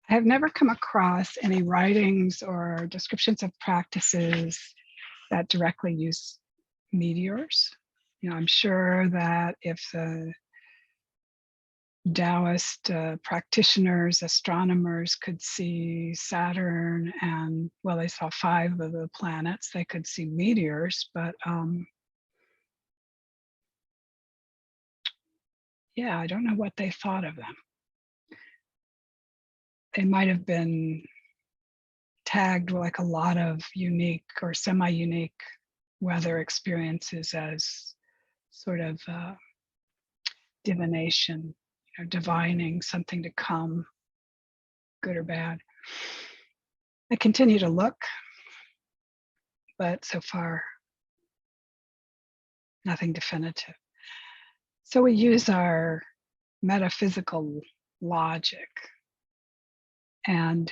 I have never come across any writings or descriptions of practices that directly use meteors. I'm sure that if the Taoist practitioners, astronomers could see Saturn and, well, they saw 5 of the planets, they could see meteors, but yeah, I don't know what they thought of them. They might have been tagged like a lot of unique or semi-unique weather experiences as sort of divination, divining something to come, good or bad. I continue to look, but so far, nothing definitive. So we use our metaphysical logic. And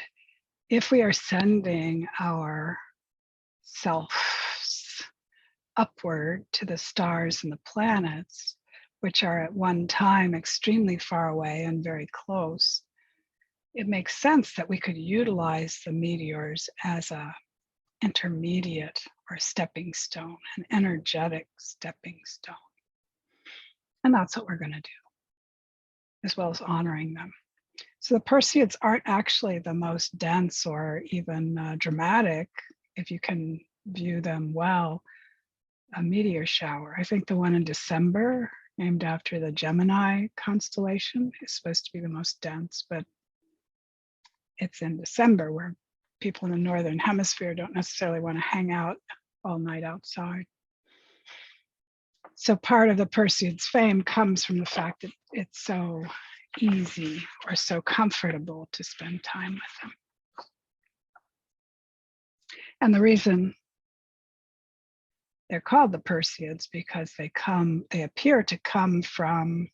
if we are sending our selves upward to the stars and the planets, which are at one time extremely far away and very close, it makes sense that we could utilize the meteors as a intermediate or stepping stone, an energetic stepping stone. And that's what we're going to do, as well as honoring them. So the Perseids aren't actually the most dense or even dramatic, if you can view them well, a meteor shower. I think the one in December, named after the Gemini constellation, is supposed to be the most dense, but it's in December where people in the Northern Hemisphere don't necessarily want to hang out all night outside. So part of the Perseids' fame comes from the fact that it's so easy or so comfortable to spend time with them. And the reason they're called the Perseids because they appear to come from,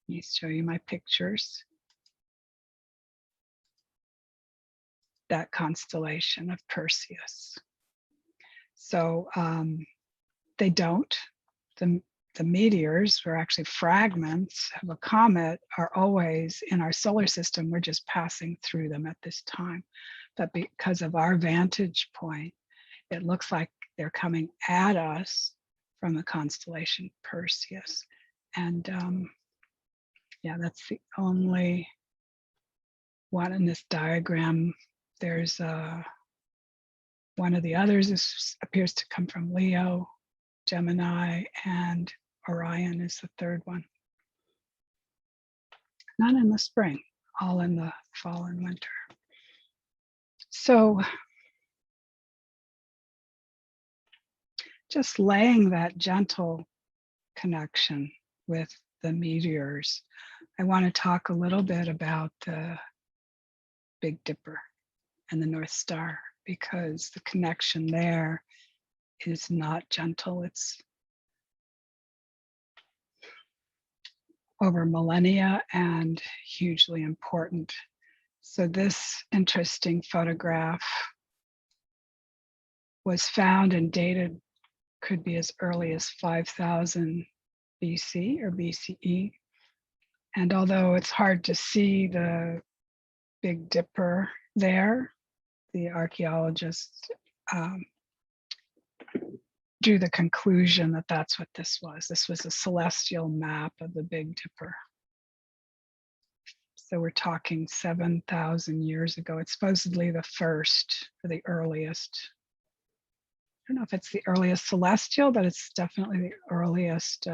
let me show you my pictures, that constellation of Perseus. So they don't. The meteors, or actually fragments of a comet, are always in our solar system. We're just passing through them at this time. But because of our vantage point, it looks like they're coming at us from the constellation Perseus. And yeah, that's the only one in this diagram. There's one of the others appears to come from Leo, Gemini, and Orion is the third one. None in the spring, all in the fall and winter. So just laying that gentle connection with the meteors, I want to talk a little bit about the Big Dipper and the North Star, because the connection there is not gentle. It's over millennia and hugely important. So this interesting photograph was found and dated, could be as early as 5000 BC or BCE. And although it's hard to see the Big Dipper there, the archaeologists drew the conclusion that that's what this was. This was a celestial map of the Big Dipper. So we're talking 7,000 years ago. It's supposedly the first or the earliest. I don't know if it's the earliest celestial, but it's definitely the earliest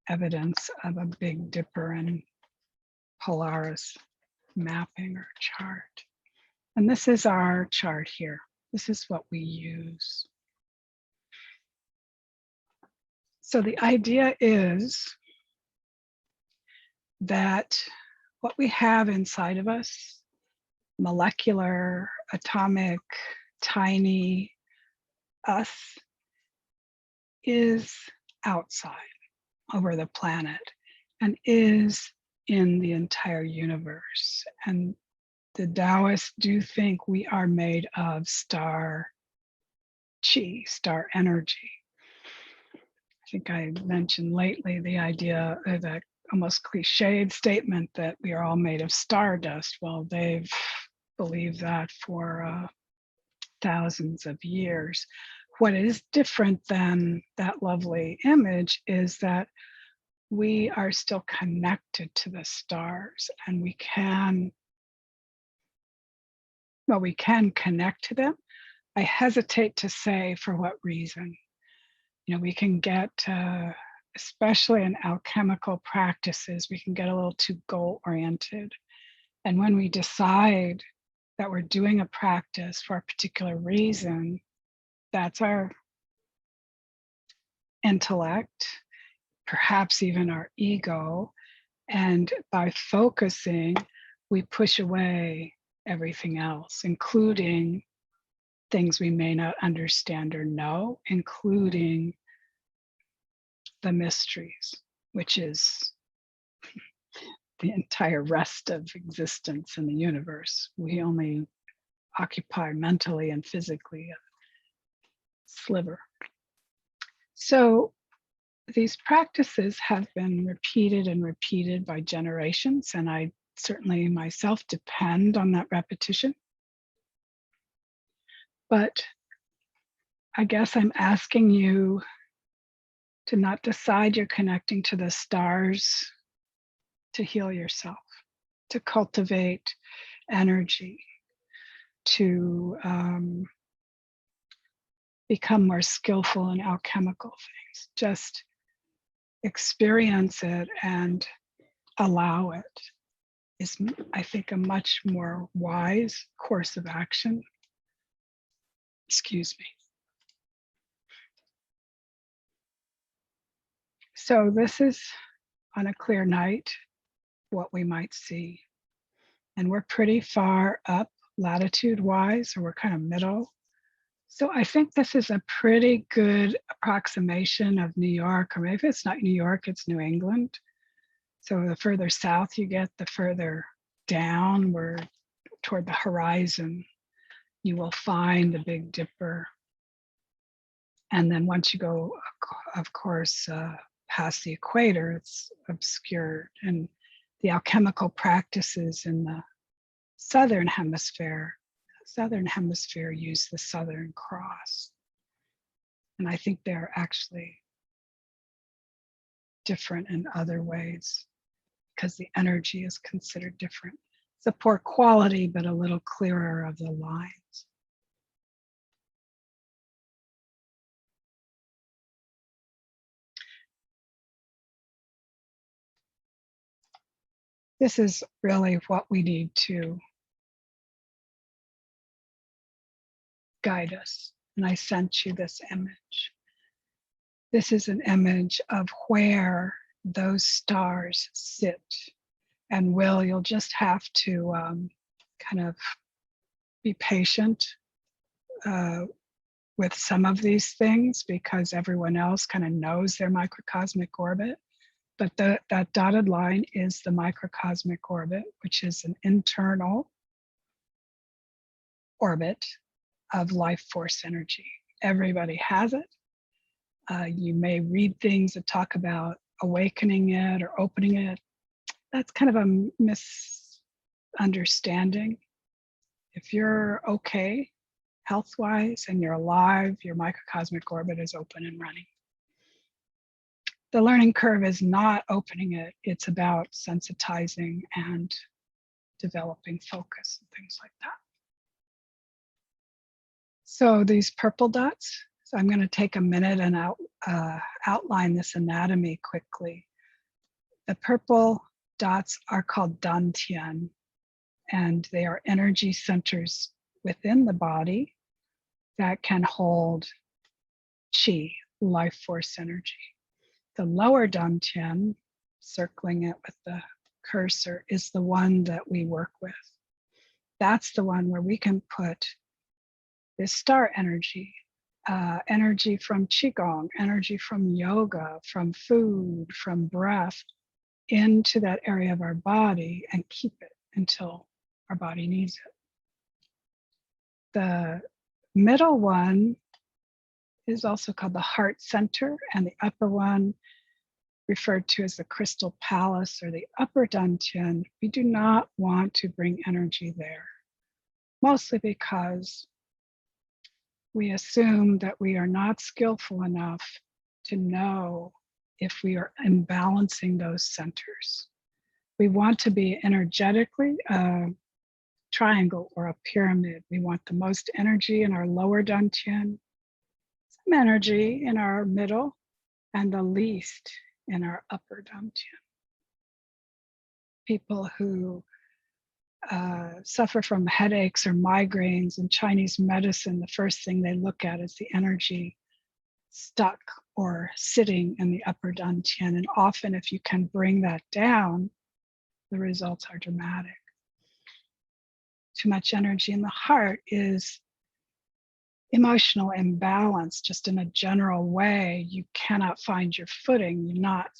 evidence of a Big Dipper and Polaris mapping or chart. And this is our chart here. This is what we use. So the idea is that what we have inside of us, molecular, atomic, tiny us, is outside over the planet and is in the entire universe. And the Taoists do think we are made of star chi, star energy. I think I mentioned lately the idea that almost cliched statement that we are all made of stardust. Well, they've believed that for thousands of years. What is different than that lovely image is that we are still connected to the stars, and we can connect to them. I hesitate to say for what reason. We can get, especially in alchemical practices, we can get a little too goal oriented. And when we decide that we're doing a practice for a particular reason, that's our intellect, perhaps even our ego. And by focusing, we push away everything else, including things we may not understand or know, including the mysteries, which is the entire rest of existence in the universe. We only occupy mentally and physically a sliver. So these practices have been repeated and repeated by generations, and I certainly myself depend on that repetition. But I guess I'm asking you to not decide you're connecting to the stars to heal yourself, to cultivate energy, to become more skillful in alchemical things. Just experience it and allow it is, I think, a much more wise course of action. Excuse me. So this is, on a clear night, what we might see. And we're pretty far up latitude-wise, or we're kind of middle. So I think this is a pretty good approximation of New York, or maybe if it's not New York, it's New England. So the further south you get, the further down we're toward the horizon, you will find the Big Dipper. And then once you go, of course, past the equator, it's obscured. And the alchemical practices in the southern hemisphere use the Southern Cross. And I think they're actually different in other ways because the energy is considered different. It's a poor quality, but a little clearer of the lines. This is really what we need to guide us. And I sent you this image. This is an image of where those stars sit. And Will, you'll just have to kind of be patient with some of these things because everyone else kind of knows their microcosmic orbit. But that dotted line is the microcosmic orbit, which is an internal orbit of life force energy. Everybody has it. You may read things that talk about awakening it or opening it. That's kind of a misunderstanding. If you're okay health-wise and you're alive, your microcosmic orbit is open and running. The learning curve is not opening it. It's about sensitizing and developing focus and things like that. So these purple dots, so I'm going to take a minute and outline this anatomy quickly. The purple dots are called dantian, and they are energy centers within the body that can hold qi, life force energy. The lower dantian, circling it with the cursor, is the one that we work with. That's the one where we can put this star energy, energy from qigong, energy from yoga, from food, from breath, into that area of our body and keep it until our body needs it. The middle one is also called the heart center, and the upper one referred to as the crystal palace or the upper dantian, we do not want to bring energy there, mostly because we assume that we are not skillful enough to know if we are imbalancing those centers. We want to be energetically a triangle or a pyramid. We want the most energy in our lower dantian, some energy in our middle, and the least in our upper dantian. People who suffer from headaches or migraines in Chinese medicine, the first thing they look at is the energy stuck or sitting in the upper dantian. And often if you can bring that down, the results are dramatic. Too much energy in the heart is emotional imbalance, just in a general way. You cannot find your footing, you're not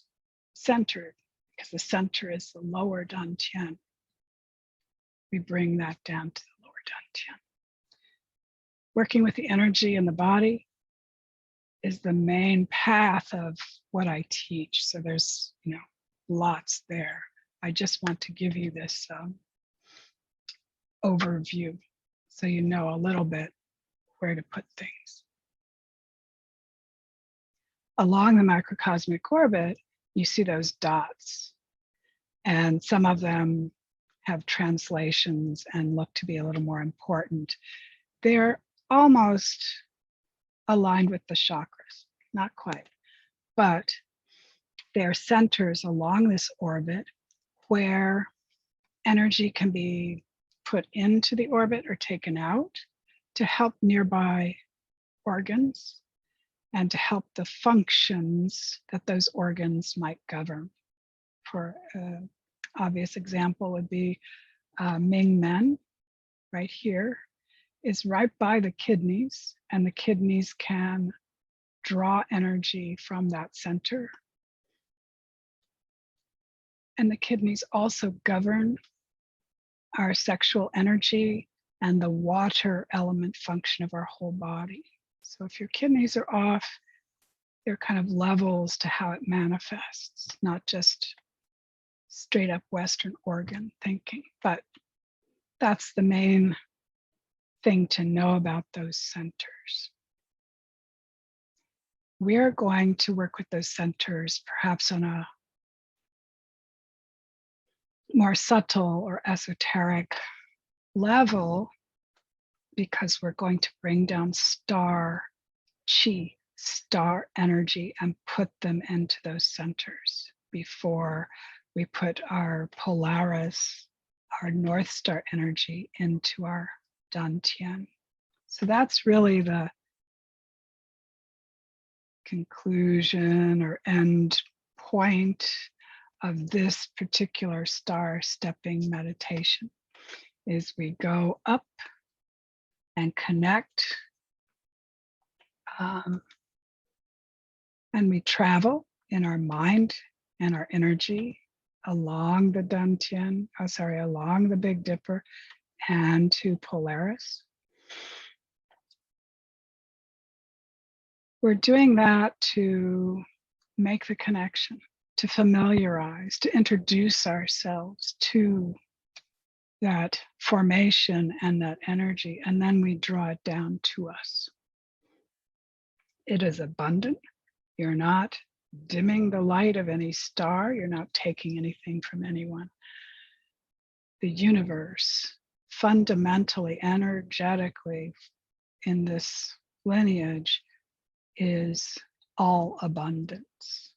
centered, because the center is the lower dantian. We bring that down to the lower dantian. Working with the energy in the body is the main path of what I teach. So there's, lots there. I just want to give you this overview so you know a little bit where to put things. Along the microcosmic orbit, you see those dots, and some of them have translations and look to be a little more important. They're almost aligned with the chakras, not quite, but they're centers along this orbit where energy can be put into the orbit or taken out to help nearby organs and to help the functions that those organs might govern. For an obvious example would be Ming Men, right here, is right by the kidneys, and the kidneys can draw energy from that center. And the kidneys also govern our sexual energy and the water element function of our whole body. So if your kidneys are off, they're kind of levels to how it manifests, not just straight up Western organ thinking, but that's the main thing to know about those centers. We're going to work with those centers perhaps on a more subtle or esoteric level, because we're going to bring down star chi, star energy, and put them into those centers before we put our Polaris, our North Star energy, into our dantian. So that's really the conclusion or end point of this particular star stepping meditation, is we go up and connect, and we travel in our mind and our energy along the dantian, along the Big Dipper and to Polaris. We're doing that to make the connection, to familiarize, to introduce ourselves to that formation and that energy, and then we draw it down to us. It is abundant. You're not dimming the light of any star. You're not taking anything from anyone. The universe, fundamentally, energetically, in this lineage, is all abundance.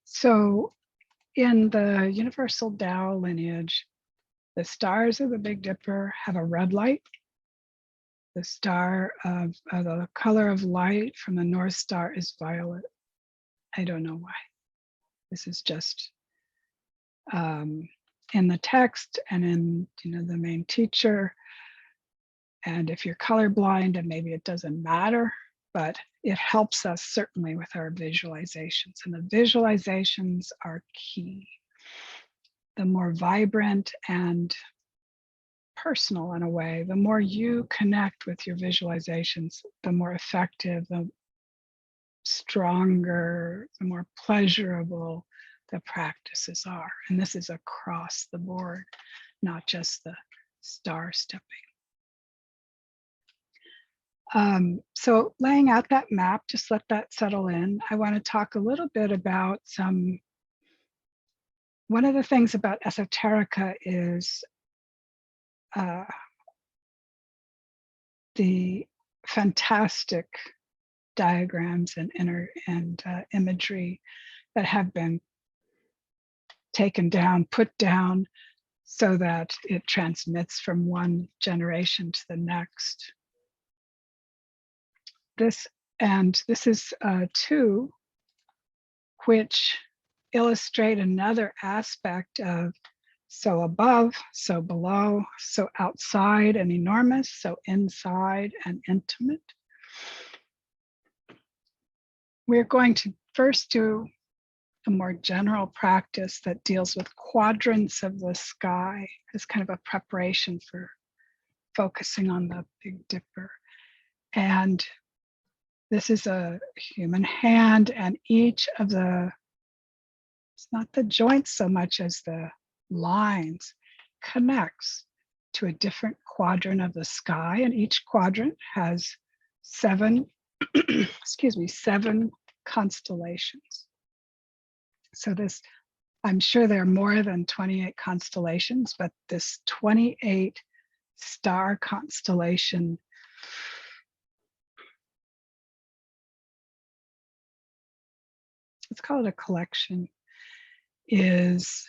So in the universal Tao lineage, the stars of the Big Dipper have a red light. The star of the color of light from the North Star is violet. I don't know why. This is just in the text and in the main teacher. And if you're colorblind, and maybe it doesn't matter, but it helps us certainly with our visualizations. And the visualizations are key. The more vibrant and personal in a way. The more you connect with your visualizations, the more effective, the stronger, the more pleasurable the practices are. And this is across the board, not just the star stepping. So laying out that map, just let that settle in. I want to talk a little bit about one of the things about esoterica is the fantastic diagrams and imagery that have been taken down, put down, so that it transmits from one generation to the next. This is two which illustrate another aspect of so above, so below, so outside and enormous, so inside and intimate. We're going to first do a more general practice that deals with quadrants of the sky as kind of a preparation for focusing on the Big Dipper. And this is a human hand, and each of it's not the joints so much as the lines, connects to a different quadrant of the sky, and each quadrant has seven constellations. So this, I'm sure there are more than 28 constellations, but this 28 star constellation let's call it a collection, is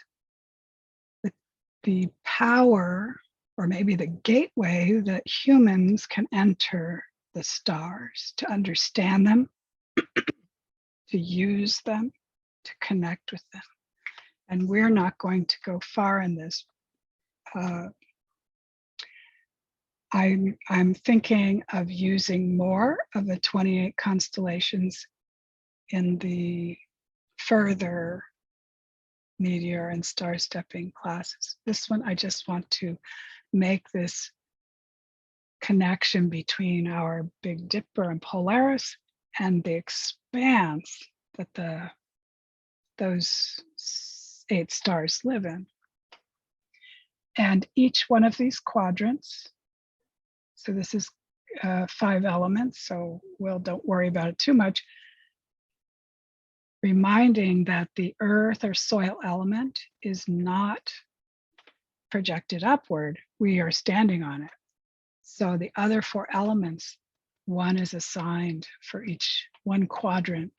the power, or maybe the gateway, that humans can enter the stars, to understand them, to use them, to connect with them. And we're not going to go far in this. I'm thinking of using more of the 28 constellations in the further meteor and star stepping classes. This one, I just want to make this connection between our Big Dipper and Polaris and the expanse that those 8 stars live in. And each one of these quadrants, so this is 5 elements, so don't worry about it too much, reminding that the earth or soil element is not projected upward, we are standing on it. So the other 4 elements, one is assigned for each, one quadrant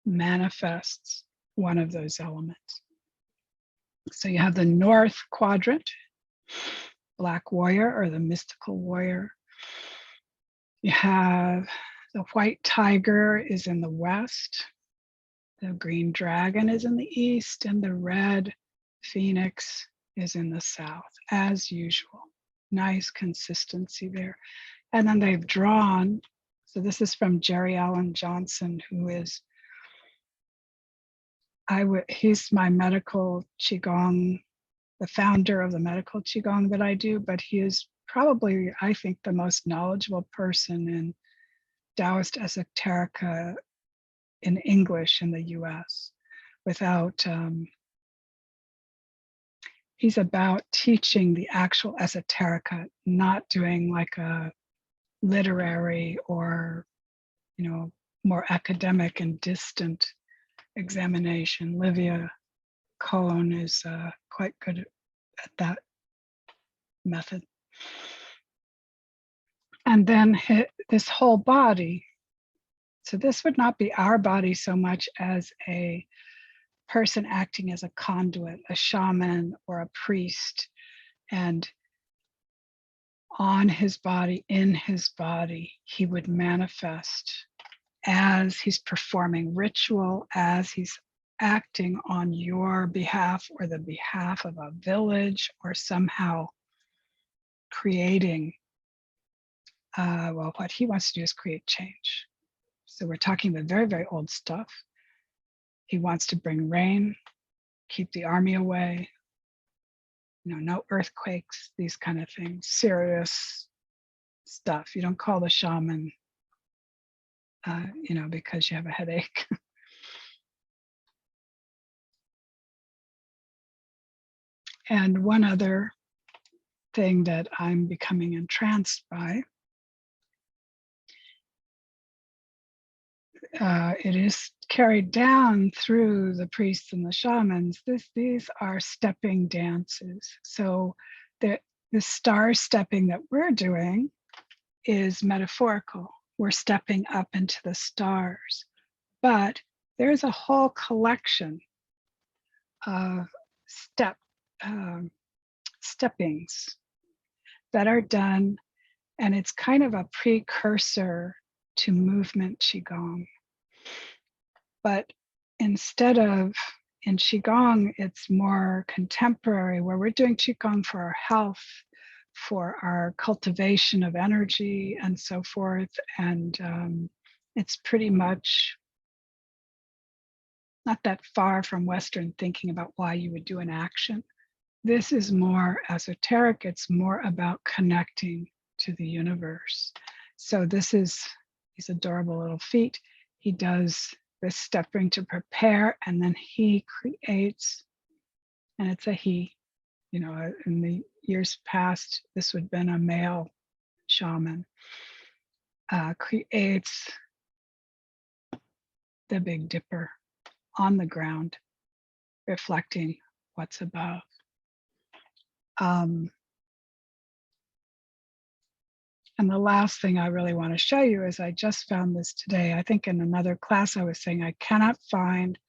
manifests one of those elements. So you have the north quadrant, Black Warrior or the mystical warrior. You have the white tiger is in the west, the green dragon is in the east, and the red phoenix is in the south, as usual. Nice consistency there. And then they've drawn, so this is from Jerry Allen Johnson, who is, he's my medical Qigong, the founder of the medical Qigong that I do, but he is probably, I think, the most knowledgeable person in Taoist esoterica in English in the US. He's about teaching the actual esoterica, not doing like a literary or, more academic and distant examination. Livia Cohen is quite good at that method. And then this whole body. So this would not be our body so much as a person acting as a conduit, a shaman or a priest, and on his body, in his body, he would manifest as he's performing ritual, as he's acting on your behalf or the behalf of a village, or somehow creating, what he wants to do is create change. So we're talking about very, very old stuff. He wants to bring rain, keep the army away, no earthquakes, these kind of things, serious stuff. You don't call the shaman, because you have a headache. And one other thing that I'm becoming entranced by, it is carried down through the priests and the shamans. These are stepping dances. So the star stepping that we're doing is metaphorical. We're stepping up into the stars, but there's a whole collection of steppings that are done, and it's kind of a precursor to movement Qigong. But instead of in Qigong, it's more contemporary, where we're doing Qigong for our health, for our cultivation of energy, and so forth. And it's pretty much not that far from Western thinking about why you would do an action. This is more esoteric. It's more about connecting to the universe. So this is these adorable little feet. He does this stepping to prepare, and then he creates, and it's a he. In the years past, this would have been a male shaman, creates the Big Dipper on the ground, reflecting what's above. And the last thing I really want to show you is I just found this today. I think in another class I was saying I cannot find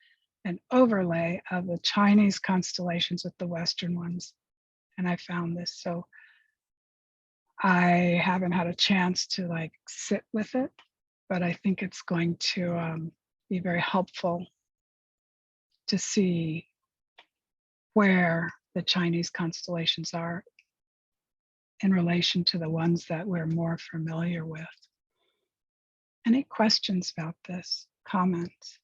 an overlay of the Chinese constellations with the Western ones. And I found this. So I haven't had a chance to sit with it, but I think it's going to be very helpful to see where the Chinese constellations are in relation to the ones that we're more familiar with. Any questions about this? Comments?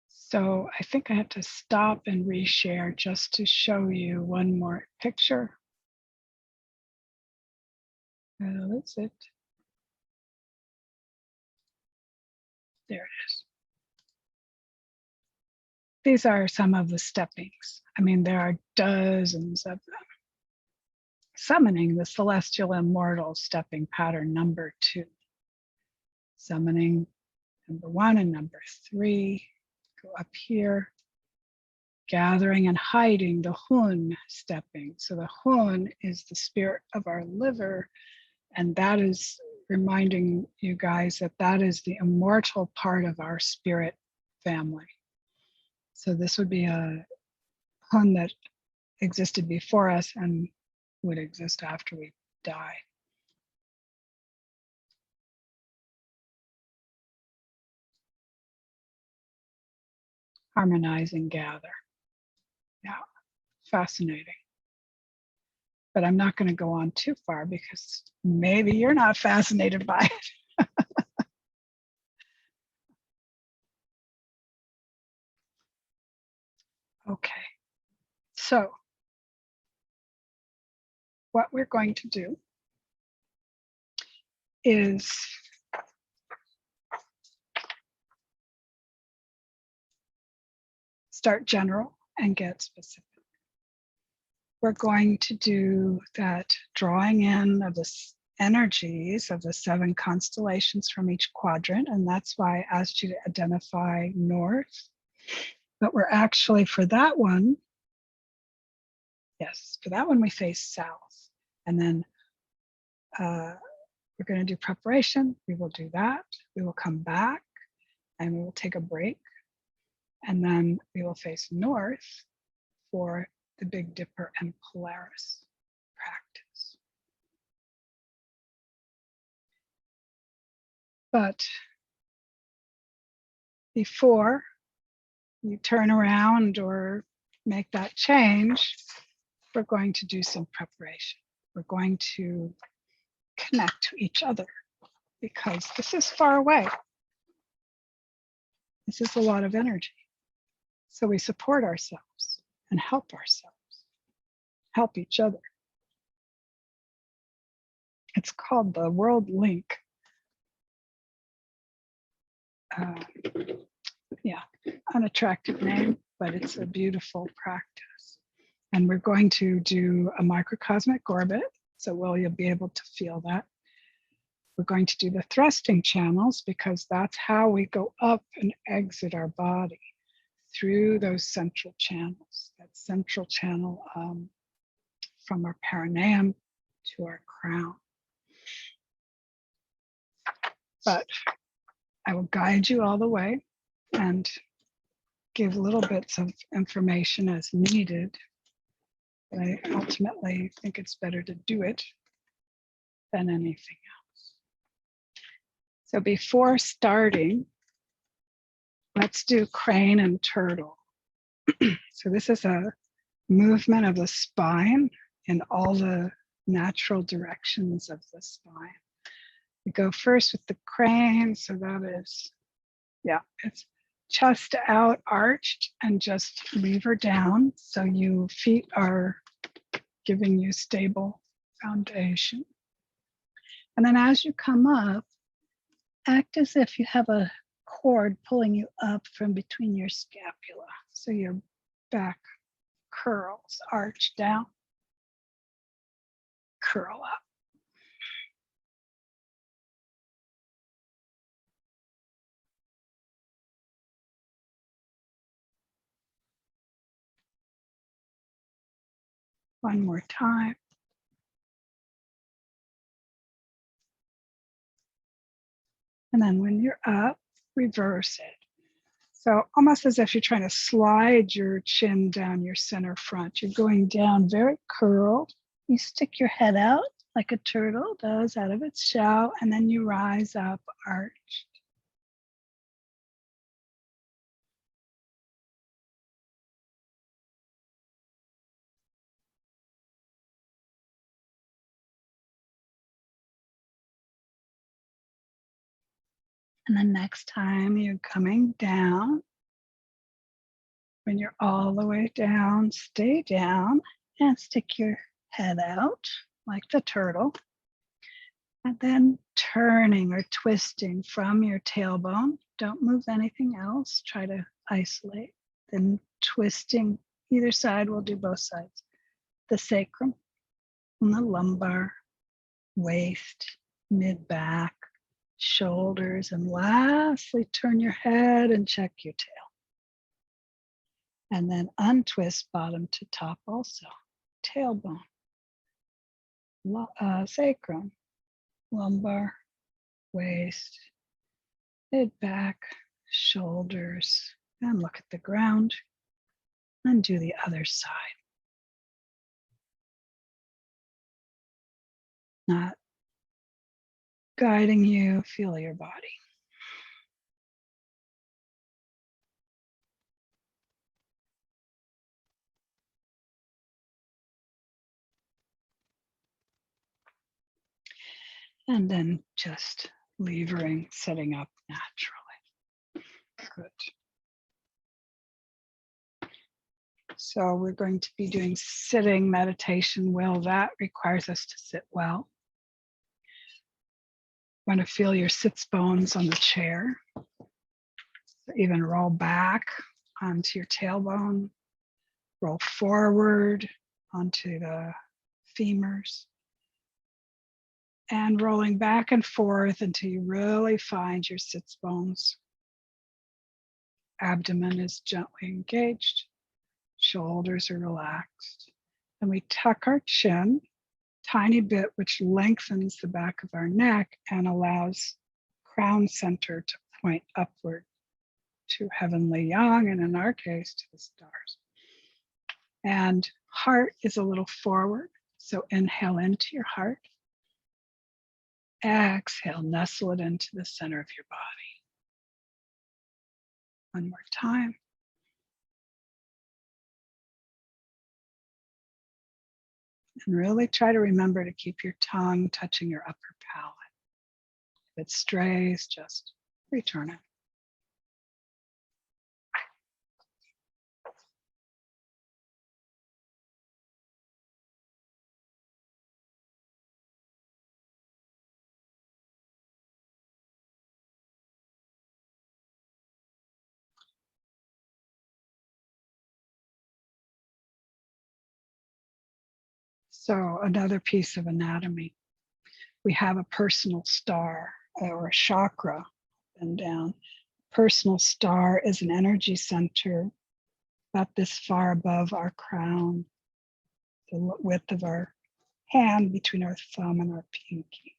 So I think I have to stop and reshare just to show you one more picture. That's it. There it is. These are some of the steppings. I mean, there are dozens of them. Summoning the celestial immortal, stepping pattern number 2. Summoning number 1 and number 3. Go up here. Gathering and hiding, the Hun stepping. So the Hun is the spirit of our liver, and that is reminding you guys that that is the immortal part of our spirit family. So this would be a Hun that existed before us and would exist after we die. Harmonize and gather. Yeah, fascinating. But I'm not going to go on too far because maybe you're not fascinated by it. Okay, so what we're going to do is start general and get specific. We're going to do that drawing in of the energies of the 7 constellations from each quadrant, and that's why I asked you to identify north. But we're actually, for that one, yes, for that one we face south. And then we're going to do preparation. We will do that. We will come back and we will take a break. And then we will face north for the Big Dipper and Polaris practice. But before you turn around or make that change, we're going to do some preparation. We're going to connect to each other because this is far away. This is a lot of energy. So we support ourselves and help each other. It's called the World Link. Yeah, unattractive name, but it's a beautiful practice. And we're going to do a microcosmic orbit, so you'll be able to feel that. We're going to do the thrusting channels because that's how we go up and exit our body, through those central channels. That central channel from our perineum to our crown. But I will guide you all the way and give little bits of information as needed. But I ultimately think it's better to do it than anything else. So before starting, let's do crane and turtle. So this is a movement of the spine in all the natural directions of the spine. We go first with the crane, so that is, it's chest out, arched, and just lever down. So your feet are giving you stable foundation. And then as you come up, act as if you have a cord pulling you up from between your scapula. So your back curls, arch down, curl up. One more time. And then when you're up, reverse it. So almost as if you're trying to slide your chin down your center front. You're going down very curled. You stick your head out like a turtle does out of its shell, and then you rise up arched. And then next time you're coming down, when you're all the way down, stay down and stick your head out like the turtle. And then turning or twisting from your tailbone. Don't move anything else. Try to isolate. Then twisting either side. We'll do both sides. The sacrum and the lumbar, waist, mid-back, shoulders, and lastly, turn your head and check your tail. And then untwist bottom to top also. Tailbone, sacrum, lumbar, waist, mid-back, shoulders, and look at the ground. And do the other side. Not guiding you, feel your body. And then just levering, setting up naturally. Good. So we're going to be doing sitting meditation. Well, that requires us to sit well. Want to feel your sits bones on the chair. So even roll back onto your tailbone. Roll forward onto the femurs. And rolling back and forth until you really find your sits bones. Abdomen is gently engaged. Shoulders are relaxed. And we tuck our chin tiny bit, which lengthens the back of our neck and allows crown center to point upward to heavenly yang, and in our case, to the stars. And heart is a little forward. So inhale into your heart. Exhale, nestle it into the center of your body. One more time. And really try to remember to keep your tongue touching your upper palate. If it strays, just return it. So another piece of anatomy. We have a personal star or a chakra up and down. Personal star is an energy center about this far above our crown, the width of our hand between our thumb and our pinky.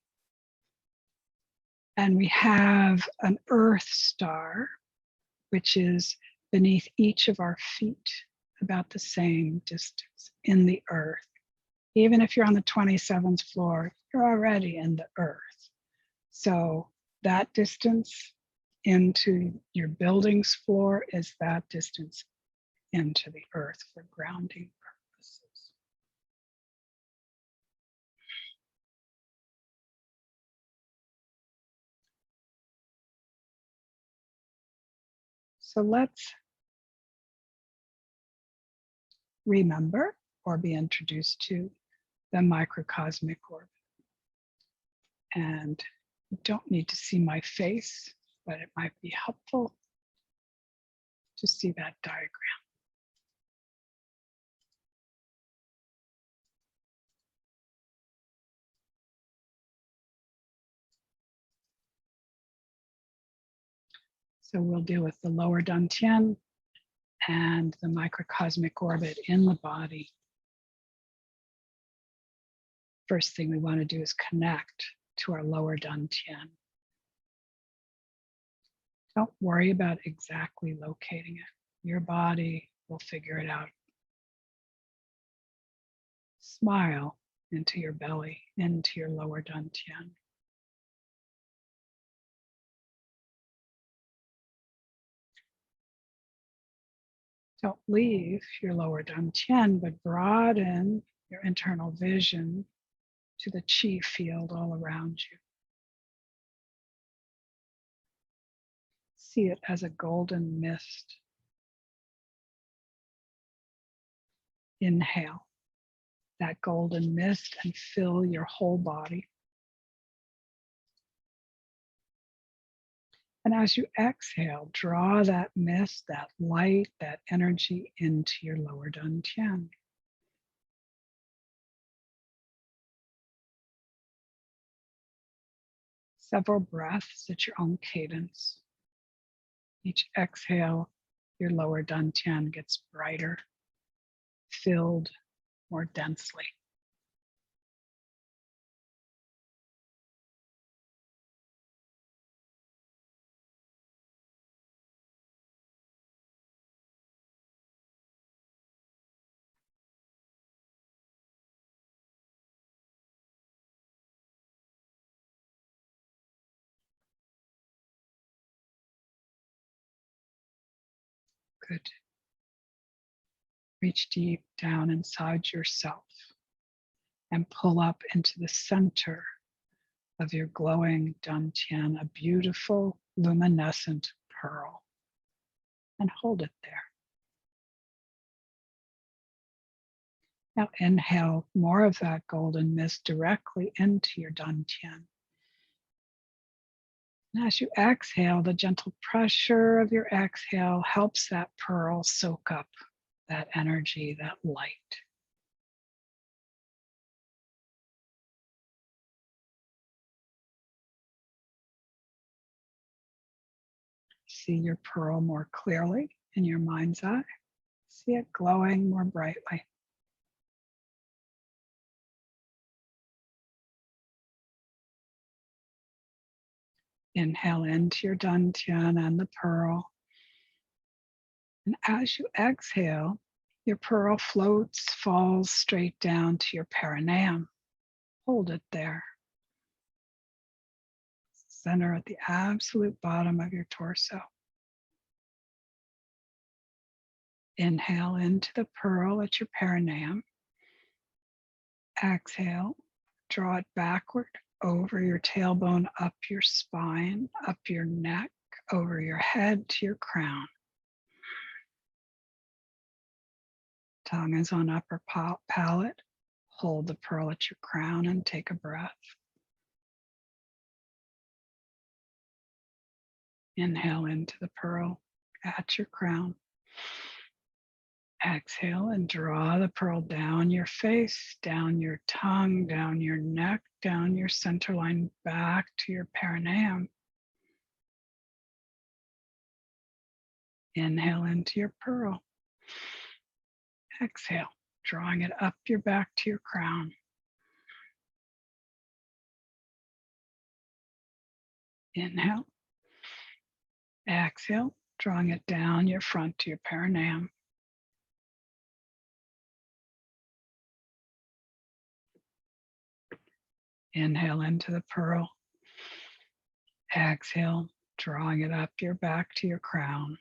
And we have an earth star, which is beneath each of our feet, about the same distance in the earth. Even if you're on the 27th floor, you're already in the earth. So that distance into your building's floor is that distance into the earth for grounding purposes. So let's remember or be introduced to the microcosmic orbit. And you don't need to see my face, but it might be helpful to see that diagram. So we'll deal with the lower dantian and the microcosmic orbit in the body. First thing we want to do is connect to our lower dantian. Don't worry about exactly locating it. Your body will figure it out. Smile into your belly, into your lower dantian. Don't leave your lower dantian, but broaden your internal vision to the chi field all around you. See it as a golden mist. Inhale that golden mist and fill your whole body. And as you exhale, draw that mist, that light, that energy into your lower dantian. Several breaths at your own cadence. Each exhale, your lower dantian gets brighter, filled more densely. Good. Reach deep down inside yourself and pull up into the center of your glowing dantian, a beautiful luminescent pearl, and hold it there. Now inhale more of that golden mist directly into your dantian. And as you exhale, the gentle pressure of your exhale helps that pearl soak up that energy, that light. See your pearl more clearly in your mind's eye. See it glowing more brightly. Inhale into your dantian and the pearl. And as you exhale, your pearl floats, falls straight down to your perineum. Hold it there. Center at the absolute bottom of your torso. Inhale into the pearl at your perineum. Exhale, draw it backward over your tailbone, up your spine, up your neck, over your head to your crown. Tongue is on upper palate. Hold the pearl at your crown and take a breath. Inhale into the pearl at your crown. Exhale and draw the pearl down your face, down your tongue, down your neck, down your center line, back to your perineum. Inhale into your pearl. Exhale, drawing it up your back to your crown. Inhale. Exhale, drawing it down your front to your perineum. Inhale into the pearl. Exhale, drawing it up your back to your crown.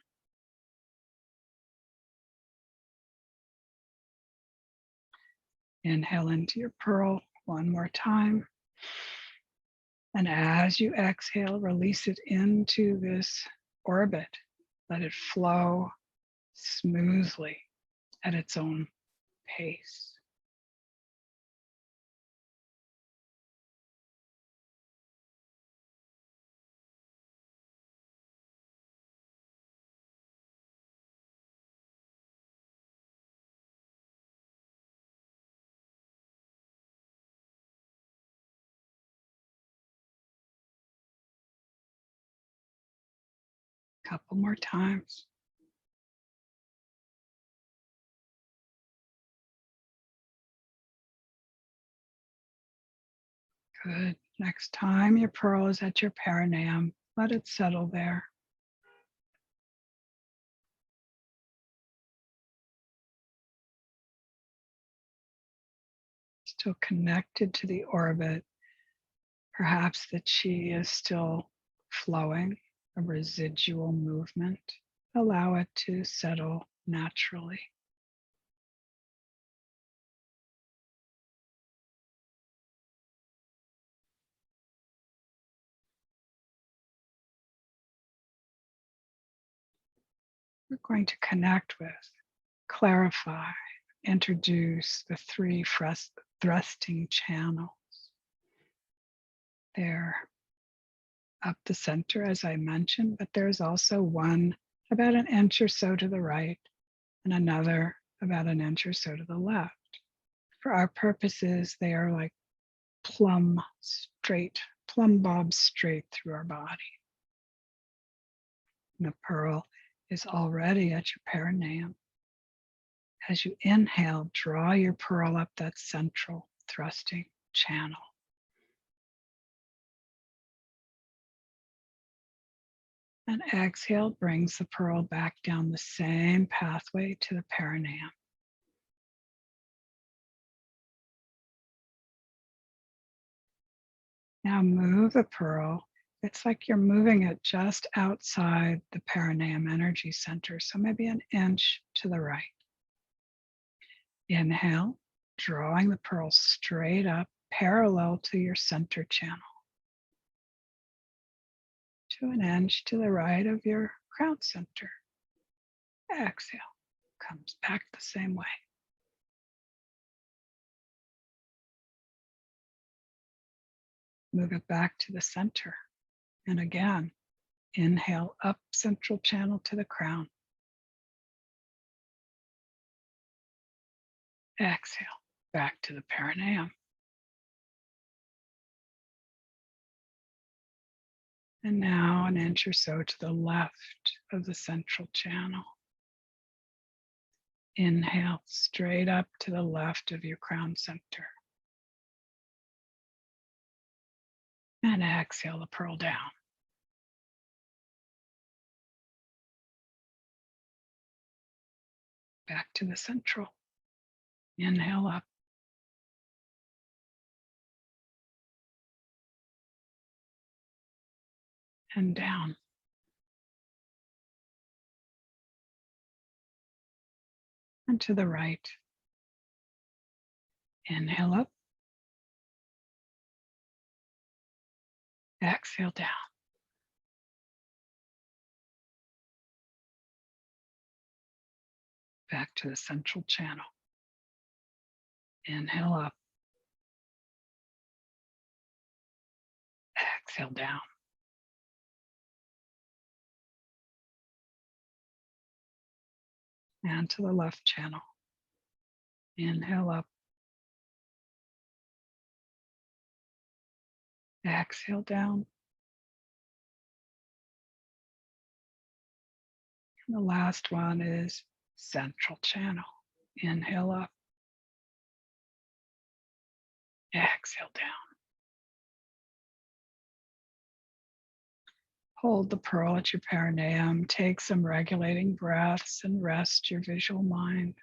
Inhale into your pearl one more time. And as you exhale, release it into this orbit. Let it flow smoothly at its own pace. Couple more times. Good. Next time your pearl is at your perineum, let it settle there. Still connected to the orbit. Perhaps the chi is still flowing, a residual movement. Allow it to settle naturally. We're going to connect with, clarify, introduce the three thrusting channels. They're up the center, as I mentioned, but there's also one about an inch or so to the right and another about an inch or so to the left. For our purposes, they are like plumb bobs straight through our body. And the pearl is already at your perineum. As you inhale, draw your pearl up that central thrusting channel. And exhale brings the pearl back down the same pathway to the perineum. Now move the pearl. It's like you're moving it just outside the perineum energy center, so maybe an inch to the right. Inhale, drawing the pearl straight up, parallel to your center channel. To an inch to the right of your crown center. Exhale, comes back the same way. Move it back to the center. And again, inhale up central channel to the crown. Exhale, back to the perineum. And now an inch or so to the left of the central channel. Inhale straight up to the left of your crown center. And exhale the pearl down. Back to the central. Inhale up. And down. And to the right. Inhale up. Exhale down. Back to the central channel. Inhale up. Exhale down. and to the left channel. Inhale up. Exhale down. And the last one is central channel. Inhale up. Exhale down. Hold the pearl at your perineum. Take some regulating breaths and rest your visual mind.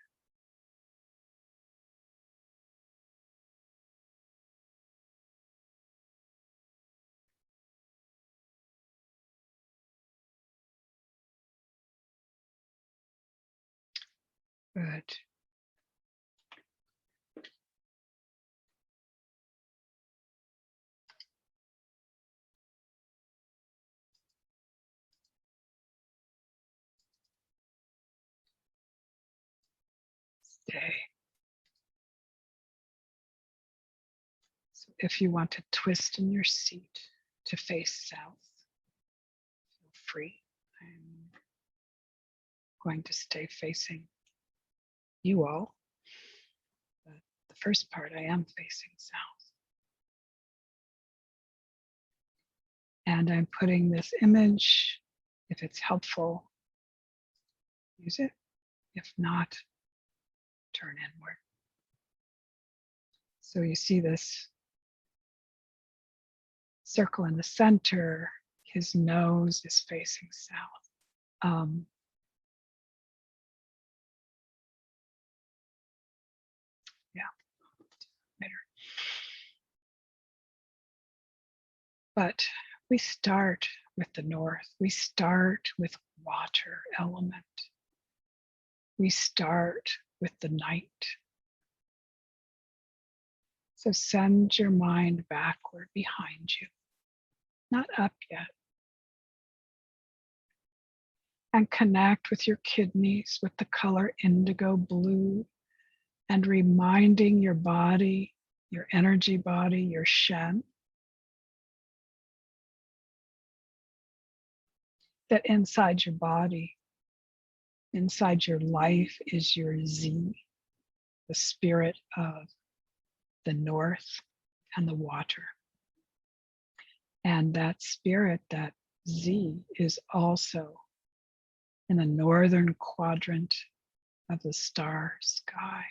Good. Stay. So if you want to twist in your seat to face south, feel free. I'm going to stay facing you all, but the first part I am facing south. And I'm putting this image, if it's helpful, use it. If not, turn inward. So you see this circle in the center, his nose is facing south. Later. But we start with the north. We start with water element. We start with the night. So send your mind backward behind you, not up yet. And connect with your kidneys with the color indigo blue, and reminding your body, your energy body, your Shen, that inside your body, inside your life is your Z, the spirit of the north and the water. And that spirit, that Z, is also in the northern quadrant of the star sky.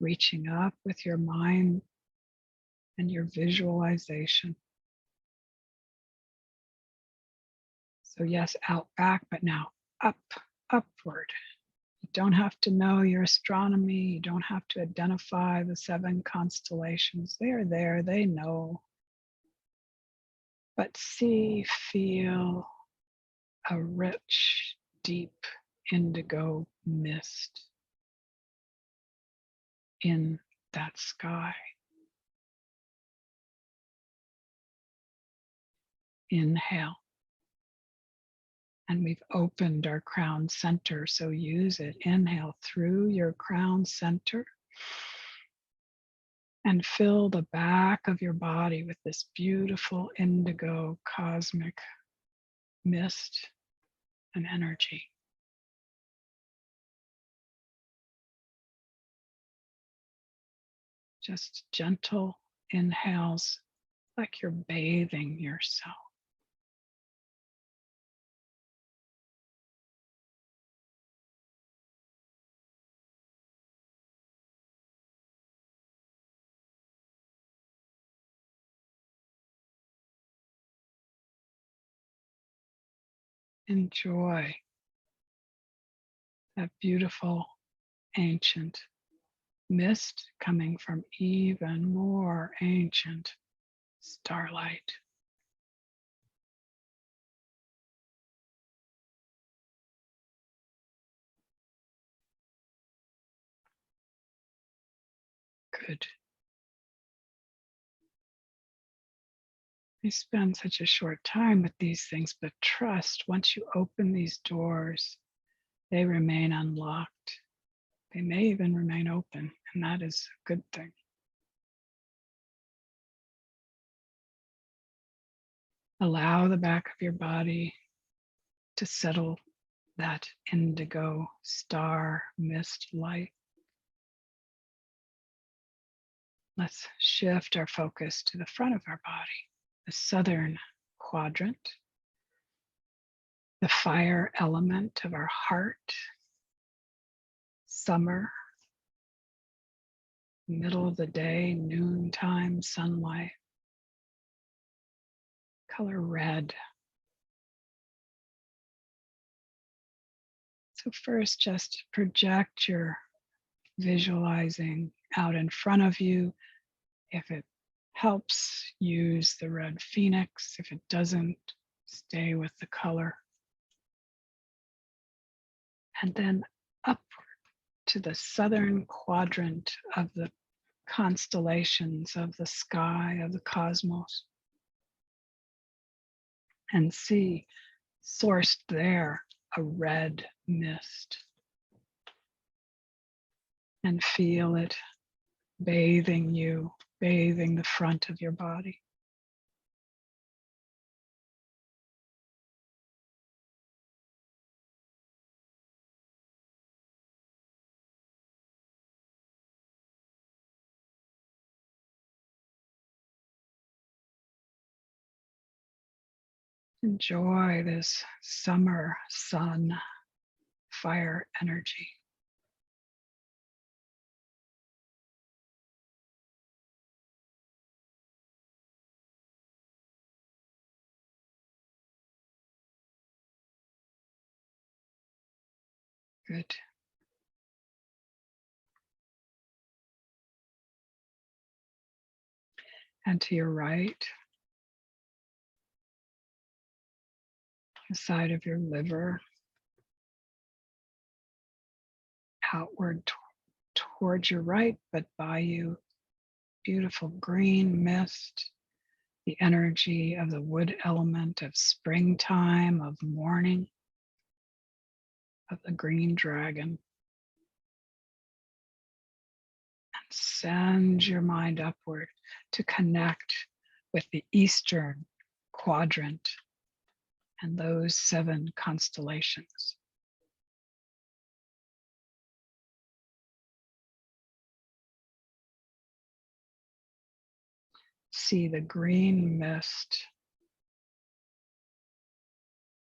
Reaching up with your mind and your visualization. So yes, out back, but now up, upward. You don't have to know your astronomy. You don't have to identify the 7 constellations. They are there, they know. But see, feel a rich, deep indigo mist in that sky. Inhale. And we've opened our crown center, so use it. Inhale through your crown center and fill the back of your body with this beautiful indigo cosmic mist and energy. Just gentle inhales, like you're bathing yourself. Enjoy that beautiful ancient mist coming from even more ancient starlight. Good. We spend such a short time with these things, but trust, once you open these doors, they remain unlocked. They may even remain open, and that is a good thing. Allow the back of your body to settle that indigo star mist light. Let's shift our focus to the front of our body, the southern quadrant, the fire element of our heart, summer, middle of the day, noontime sunlight, color red. So first, just project your visualizing out in front of you. If it helps, use the red phoenix. If it doesn't, stay with the color. And then up to the southern quadrant of the constellations of the sky, of the cosmos. And see, sourced there, a red mist. And feel it bathing you, bathing the front of your body. Enjoy this summer sun, fire energy. Good. And to your right, the side of your liver, outward towards your right, but by you, beautiful green mist, the energy of the wood element of springtime, of morning, of the green dragon. And send your mind upward to connect with the eastern quadrant and those 7 constellations. See the green mist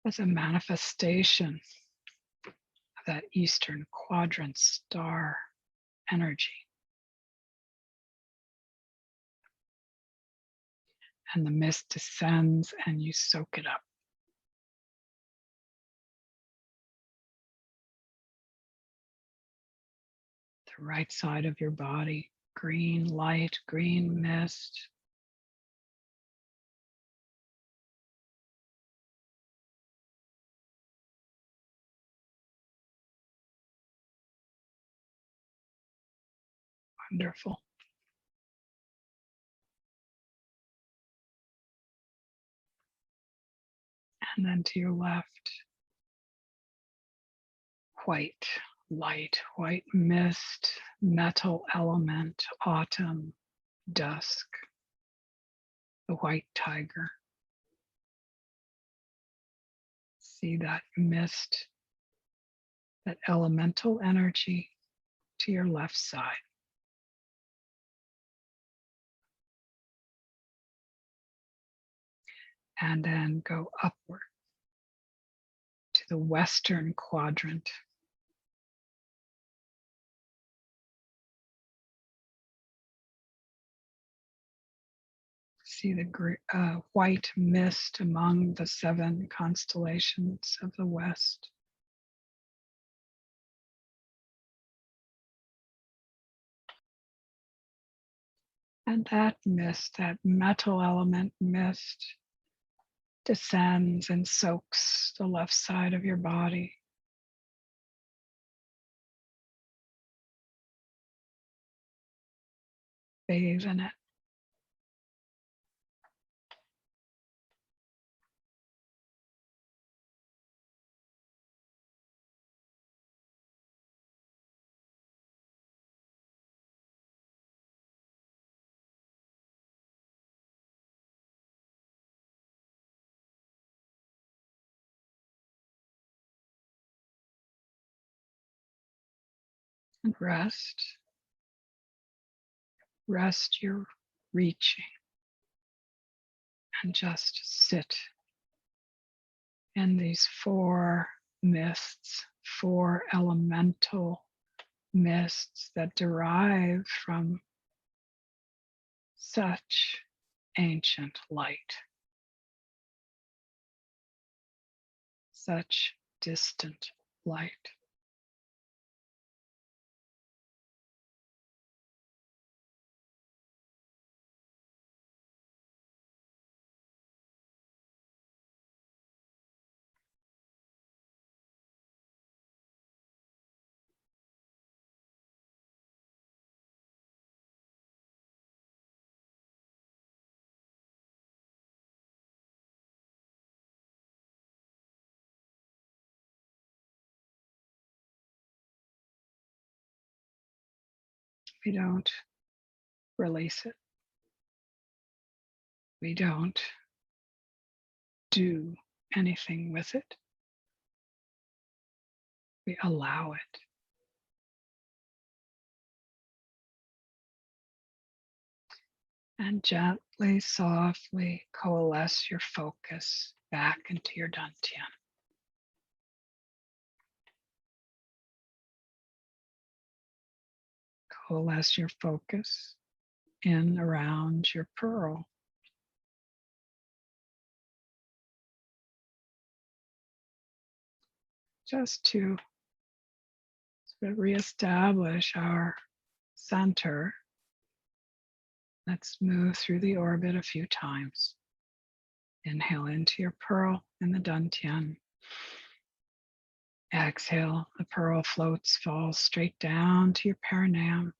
as a manifestation of that eastern quadrant star energy. And the mist descends and you soak it up. The right side of your body, green light, green mist. Wonderful. And then to your left, white light, white mist, metal element, autumn, dusk, the white tiger. See that mist, that elemental energy to your left side. And then go upward to the western quadrant. See the white mist among the 7 constellations of the west. And that mist, that metal element mist, descends and soaks the left side of your body. Bathe in it. And rest. Rest your reaching and just sit in these four mists, four elemental mists that derive from such ancient light, such distant light. We don't release it. We don't do anything with it. We allow it. And gently, softly coalesce your focus back into your dantian. Coalesce your focus in around your pearl. Just to sort of reestablish our center. Let's move through the orbit a few times. Inhale into your pearl in the dantian. Exhale, the pearl floats, falls straight down to your perineum.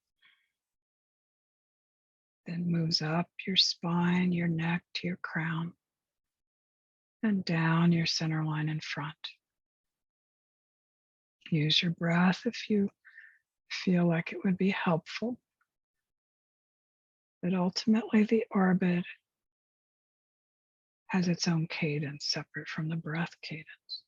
Then moves up your spine, your neck to your crown, and down your center line in front. Use your breath if you feel like it would be helpful. But ultimately, the orbit has its own cadence separate from the breath cadence.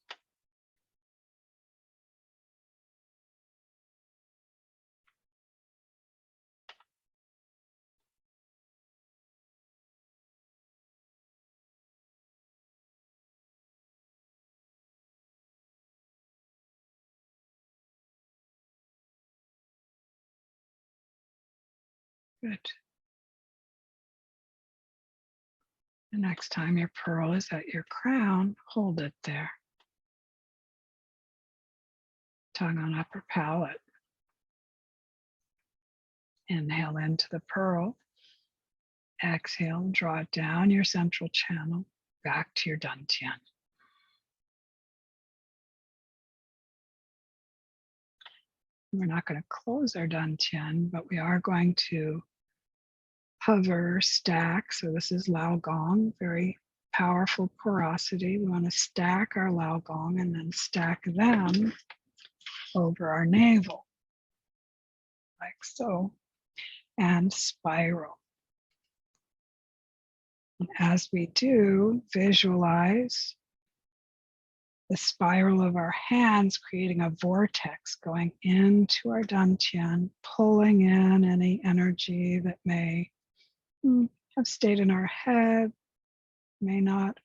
Good. The next time your pearl is at your crown, hold it there. Tongue on upper palate. Inhale into the pearl. Exhale, draw it down your central channel, back to your dantian. We're not going to close our dantian, but we are going to hover, stack. So this is Lao Gong, very powerful porosity. We want to stack our Lao Gong and then stack them over our navel, like so, and spiral. And as we do, visualize the spiral of our hands creating a vortex going into our dantian, pulling in any energy that may have stayed in our head, may not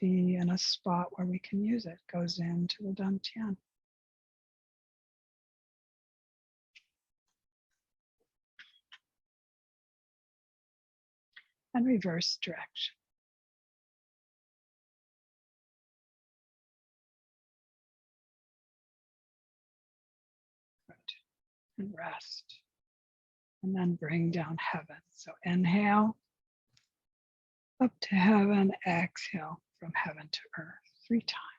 be in a spot where we can use it, goes into the dantian. And reverse direction. Good. And rest. And then bring down heaven. So inhale up to heaven, exhale from heaven to earth 3 times.